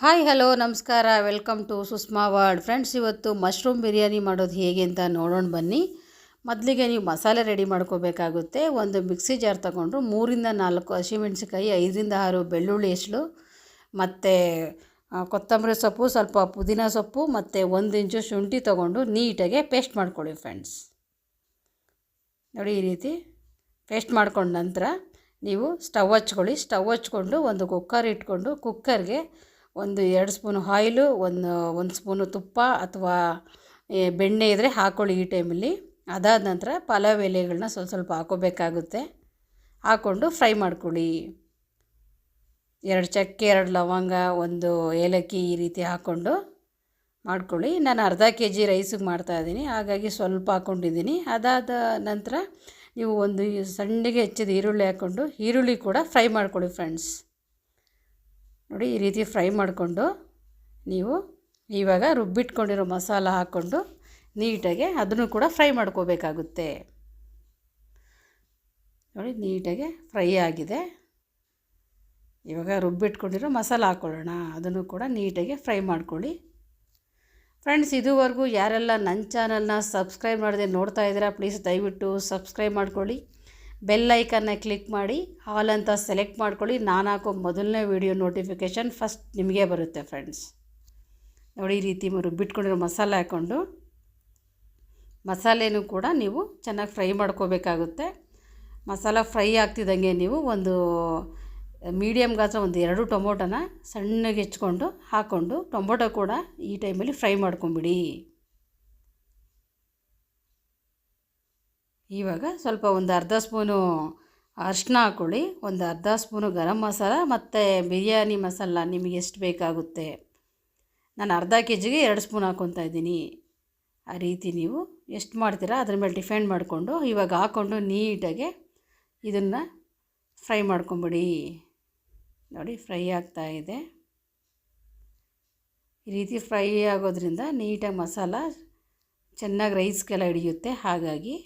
Hi hello ನಮಸ್ಕಾರ, welcome to Sushma world. Friends, ಇವತ್ತು mushroom biryani ಮಾಡೋದು ಹೇಗೆ ಅಂತ ನೋಡೋಣ ಬನ್ನಿ. ಮೊದಲಿಗೆ ನೀವು ಮಸಾಲೆ ರೆಡಿ ಮಾಡ್ಕೋಬೇಕಾಗುತ್ತೆ. ಒಂದು ಮಿಕ್ಸಿ ಜಾರ್ ತೊಗೊಂಡು 3-4 ಹಸಿಮೆಣಸಿಕಾಯಿ, 5-6 ಬೆಳ್ಳುಳ್ಳಿ ಎಸಳು, ಮತ್ತು ಕೊತ್ತಂಬರಿ ಸೊಪ್ಪು, ಸ್ವಲ್ಪ ಪುದೀನ ಸೊಪ್ಪು ಮತ್ತು 1 ಇಂಚು ಶುಂಠಿ ತೊಗೊಂಡು ನೀಟಾಗಿ ಪೇಸ್ಟ್ ಮಾಡ್ಕೊಳ್ಳಿ ಫ್ರೆಂಡ್ಸ್. ನೋಡಿ, ಈ ರೀತಿ ಪೇಸ್ಟ್ ಮಾಡ್ಕೊಂಡ ನಂತರ ನೀವು ಸ್ಟವ್ ಹಚ್ಕೊಂಡು ಒಂದು ಕುಕ್ಕರ್ ಇಟ್ಕೊಂಡು ಕುಕ್ಕರ್ಗೆ 1-2 ಸ್ಪೂನು ಆಯಿಲು, ಒಂದು ಸ್ಪೂನು ತುಪ್ಪ ಅಥವಾ ಬೆಣ್ಣೆ ಇದ್ದರೆ ಹಾಕ್ಕೊಳ್ಳಿ ಈ ಟೈಮಲ್ಲಿ. ಅದಾದ ನಂತರ ಪಲಾವ್ ಎಲೆಗಳನ್ನ ಸ್ವಲ್ಪ ಹಾಕೋಬೇಕಾಗುತ್ತೆ. ಹಾಕ್ಕೊಂಡು ಫ್ರೈ ಮಾಡ್ಕೊಳ್ಳಿ. 2 ಚಕ್ಕೆ, 2 ಲವಂಗ, 1 ಏಲಕ್ಕಿ ಈ ರೀತಿ ಹಾಕ್ಕೊಂಡು ಮಾಡ್ಕೊಳ್ಳಿ. ನಾನು ಅರ್ಧ kg ರೈಸಿಗೆ ಮಾಡ್ತಾಯಿದ್ದೀನಿ, ಹಾಗಾಗಿ ಸ್ವಲ್ಪ ಹಾಕ್ಕೊಂಡಿದ್ದೀನಿ. ಅದಾದ ನಂತರ ನೀವು ಒಂದು ಸಣ್ಣಗೆ ಹೆಚ್ಚಿದ ಈರುಳ್ಳಿ ಹಾಕ್ಕೊಂಡು ಈರುಳ್ಳಿ ಕೂಡ ಫ್ರೈ ಮಾಡ್ಕೊಳ್ಳಿ ಫ್ರೆಂಡ್ಸ್. ನೋಡಿ, ಈ ರೀತಿ ಫ್ರೈ ಮಾಡಿಕೊಂಡು ನೀವು ಇವಾಗ ರುಬ್ಬಿಟ್ಕೊಂಡಿರೋ ಮಸಾಲ ಹಾಕ್ಕೊಂಡು ನೀಟಾಗಿ ಅದನ್ನು ಕೂಡ ಫ್ರೈ ಮಾಡ್ಕೋಬೇಕಾಗುತ್ತೆ. ನೋಡಿ, ನೀಟಾಗಿ ಫ್ರೈ ಆಗಿದೆ. ಇವಾಗ ರುಬ್ಬಿಟ್ಕೊಂಡಿರೋ ಮಸಾಲ ಹಾಕ್ಕೊಳ್ಳೋಣ. ಅದನ್ನು ಕೂಡ ನೀಟಾಗಿ ಫ್ರೈ ಮಾಡ್ಕೊಳ್ಳಿ ಫ್ರೆಂಡ್ಸ್. ಇದುವರೆಗೂ ಯಾರೆಲ್ಲ ನನ್ನ ಚಾನಲ್ನ ಸಬ್ಸ್ಕ್ರೈಬ್ ಮಾಡದೆ ನೋಡ್ತಾ ಇದ್ದೀರಾ, ಪ್ಲೀಸ್ ದಯವಿಟ್ಟು ಸಬ್ಸ್ಕ್ರೈಬ್ ಮಾಡ್ಕೊಳ್ಳಿ. ಬೆಲ್ ಐಕನ್ನ ಕ್ಲಿಕ್ ಮಾಡಿ ಆಲ್ ಅಂತ ಸೆಲೆಕ್ಟ್ ಮಾಡ್ಕೊಳ್ಳಿ. ನಾನು ಹಾಕೋ ಮೊದಲನೇ ವಿಡಿಯೋ ನೋಟಿಫಿಕೇಷನ್ ಫಸ್ಟ್ ನಿಮಗೆ ಬರುತ್ತೆ ಫ್ರೆಂಡ್ಸ್. ನೋಡಿ, ಈ ರೀತಿ ರುಬ್ಬಿಟ್ಕೊಂಡಿರೋ ಮಸಾಲೆ ಹಾಕ್ಕೊಂಡು ಮಸಾಲೆನೂ ಕೂಡ ನೀವು ಚೆನ್ನಾಗಿ ಫ್ರೈ ಮಾಡ್ಕೋಬೇಕಾಗುತ್ತೆ. ಮಸಾಲ ಫ್ರೈ ಆಗ್ತಿದ್ದಂಗೆ ನೀವು ಒಂದು ಮೀಡಿಯಮ್ ಗಾತ್ರ 2 ಟೊಮೊಟೊನ ಸಣ್ಣಗೆ ಹೆಚ್ಕೊಂಡು ಹಾಕ್ಕೊಂಡು ಟೊಮೊಟೊ ಕೂಡ ಈ ಟೈಮಲ್ಲಿ ಫ್ರೈ ಮಾಡ್ಕೊಂಬಿಡಿ. ಇವಾಗ ಸ್ವಲ್ಪ ಒಂದು ಅರ್ಧ ಸ್ಪೂನು ಅರಿಶಿನ ಹಾಕ್ಕೊಳ್ಳಿ, ಒಂದು ಅರ್ಧ ಸ್ಪೂನು ಗರಂ ಮಸಾಲ ಮತ್ತು ಬಿರಿಯಾನಿ ಮಸಾಲ ನಿಮಗೆ ಎಷ್ಟು ಬೇಕಾಗುತ್ತೆ. ನಾನು ಅರ್ಧ kgಗೆ 2 ಸ್ಪೂನ್ ಹಾಕ್ಕೊತಾ ಇದ್ದೀನಿ. ಆ ರೀತಿ ನೀವು ಎಷ್ಟು ಮಾಡ್ತೀರಾ ಅದ್ರ ಮೇಲೆ ಡಿಪೆಂಡ್ ಮಾಡಿಕೊಂಡು ಇವಾಗ ಹಾಕ್ಕೊಂಡು ನೀಟಾಗಿ ಇದನ್ನು ಫ್ರೈ ಮಾಡ್ಕೊಂಬಿಡಿ. ನೋಡಿ, ಫ್ರೈ ಆಗ್ತಾಯಿದೆ. ಈ ರೀತಿ ಫ್ರೈ ಆಗೋದ್ರಿಂದ ನೀಟಾಗಿ ಮಸಾಲ ಚೆನ್ನಾಗಿ ರೈಸ್ಗೆಲ್ಲ ಹಿಡಿಯುತ್ತೆ. ಹಾಗಾಗಿ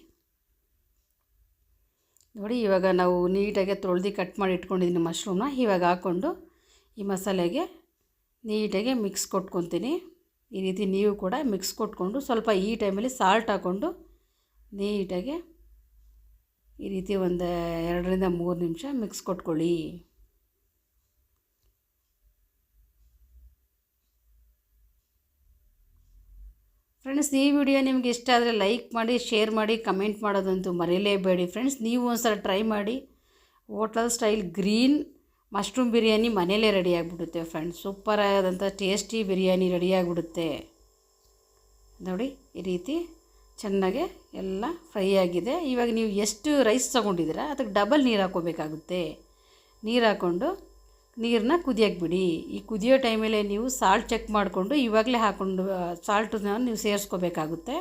ನೋಡಿ, ಇವಾಗ ನಾವು ನೀಟಾಗಿ ತೊಳೆದು ಕಟ್ ಮಾಡಿ ಇಟ್ಕೊಂಡಿದ್ದೀನಿ ಮಶ್ರೂಮ್ನ. ಇವಾಗ ಹಾಕ್ಕೊಂಡು ಈ ಮಸಾಲೆಗೆ ನೀಟಾಗಿ ಮಿಕ್ಸ್ ಕೊಟ್ಕೊತೀನಿ. ಈ ರೀತಿ ನೀವು ಕೂಡ ಮಿಕ್ಸ್ ಕೊಟ್ಕೊಂಡು ಸ್ವಲ್ಪ ಈ ಟೈಮಲ್ಲಿ ಸಾಲ್ಟ್ ಹಾಕ್ಕೊಂಡು ನೀಟಾಗಿ ಈ ರೀತಿ ಒಂದು 2-3 ನಿಮಿಷ ಮಿಕ್ಸ್ ಕೊಟ್ಕೊಳ್ಳಿ. ಫ್ರೆಂಡ್ಸ್, ಈ ವಿಡಿಯೋ ನಿಮಗೆ ಇಷ್ಟ ಆದರೆ ಲೈಕ್ ಮಾಡಿ, ಶೇರ್ ಮಾಡಿ, ಕಮೆಂಟ್ ಮಾಡೋದಂತೂ ಮರೆಯಲೇಬೇಡಿ ಫ್ರೆಂಡ್ಸ್. ನೀವು ಒಂದ್ಸಲ ಟ್ರೈ ಮಾಡಿ. Hotel style green mushroom biryani ಮನೆಯಲ್ಲೇ ರೆಡಿಯಾಗಿಬಿಡುತ್ತೆ ಫ್ರೆಂಡ್ಸ್. ಸೂಪರ್ ಆದಂಥ ಟೇಸ್ಟಿ ಬಿರಿಯಾನಿ ರೆಡಿಯಾಗಿಬಿಡುತ್ತೆ. ನೋಡಿ, ಈ ರೀತಿ ಚೆನ್ನಾಗೆ ಎಲ್ಲ ಫ್ರೈ ಆಗಿದೆ. ಇವಾಗ ನೀವು ಎಷ್ಟು ರೈಸ್ ತೊಗೊಂಡಿದ್ದೀರಾ ಅದಕ್ಕೆ ಡಬಲ್ ನೀರು ಹಾಕ್ಕೋಬೇಕಾಗುತ್ತೆ. ನೀರು ಹಾಕ್ಕೊಂಡು ನೀರನ್ನ ಕುದಿಯೋಕ್ಕೆ ಬಿಡಿ. ಈ ಕುದಿಯೋ ಟೈಮಲ್ಲೇ ನೀವು ಸಾಲ್ಟ್ ಚೆಕ್ ಮಾಡಿಕೊಂಡು ಇವಾಗಲೇ ಹಾಕ್ಕೊಂಡು ಸಾಲ್ಟನ್ನ ನೀವು ಸೇರಿಸ್ಕೋಬೇಕಾಗುತ್ತೆ.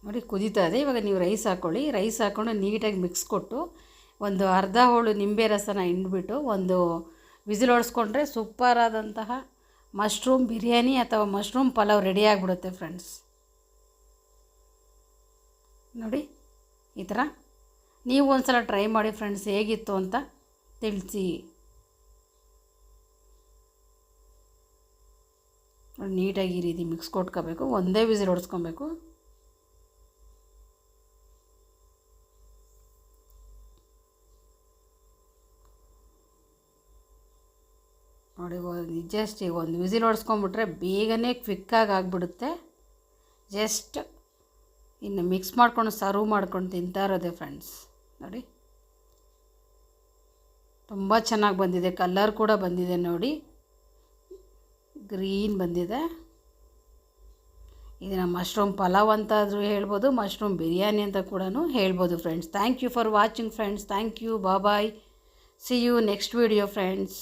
ನೋಡಿ, ಕುದೀತಾ ಇದೆ. ಇವಾಗ ನೀವು ರೈಸ್ ಹಾಕ್ಕೊಳ್ಳಿ. ರೈಸ್ ಹಾಕ್ಕೊಂಡು ನೀಟಾಗಿ ಮಿಕ್ಸ್ ಕೊಟ್ಟು ಒಂದು ಅರ್ಧ ಹೋಳು ನಿಂಬೆ ರಸನ ಹಿಂಡ್ಬಿಟ್ಟು ಒಂದು ವಿಸಿಲ್ ಹೊಡೆಸ್ಕೊಂಡ್ರೆ ಸೂಪರ್ ಆದಂತಹ ಮಶ್ರೂಮ್ ಬಿರಿಯಾನಿ ಅಥವಾ ಮಶ್ರೂಮ್ ಪಲಾವ್ ರೆಡಿ ಆಗಿಬಿಡುತ್ತೆ ಫ್ರೆಂಡ್ಸ್. ನೋಡಿ, ಈ ಥರ ನೀವು ಒಂದು ಸಲ ಟ್ರೈ ಮಾಡಿ ಫ್ರೆಂಡ್ಸ್, ಹೇಗಿತ್ತು ಅಂತ ತಿಳಿಸಿ. ನೀಟಾಗಿ ಈ ರೀತಿ ಮಿಕ್ಸ್ ಕೊಟ್ಕೋಬೇಕು. ಒಂದೇ ವಿಸಿಲ್ ಹೊಡೆಸ್ಕೊಬೇಕು. ನೋಡಿ, ಜಸ್ಟ್ ಈಗ ಒಂದು ವಿಸಿಲ್ ಹೊಡೆಸ್ಕೊಂಬಿಟ್ರೆ ಬೇಗನೆ ಕ್ವಿಕ್ಕಾಗಿ ಆಗಿಬಿಡುತ್ತೆ. ಜಸ್ಟ್ ಇನ್ನು ಮಿಕ್ಸ್ ಮಾಡ್ಕೊಂಡು ಸರ್ವ್ ಮಾಡ್ಕೊಂಡು ತಿಂತಾ ಇರೋದೆ ಫ್ರೆಂಡ್ಸ್. ನೋಡಿ, ತುಂಬ ಚೆನ್ನಾಗಿ ಬಂದಿದೆ. ಕಲರ್ ಕೂಡ ಬಂದಿದೆ ನೋಡಿ, ಗ್ರೀನ್ ಬಂದಿದೆ. ಇದನ್ನು ಮಶ್ರೂಮ್ ಪಲಾವ್ ಅಂತಾದರೂ ಹೇಳ್ಬೋದು, ಮಶ್ರೂಮ್ ಬಿರಿಯಾನಿ ಅಂತ ಕೂಡ ಹೇಳ್ಬೋದು friends. Thank you for watching friends. Thank you. Bye. See you next video friends.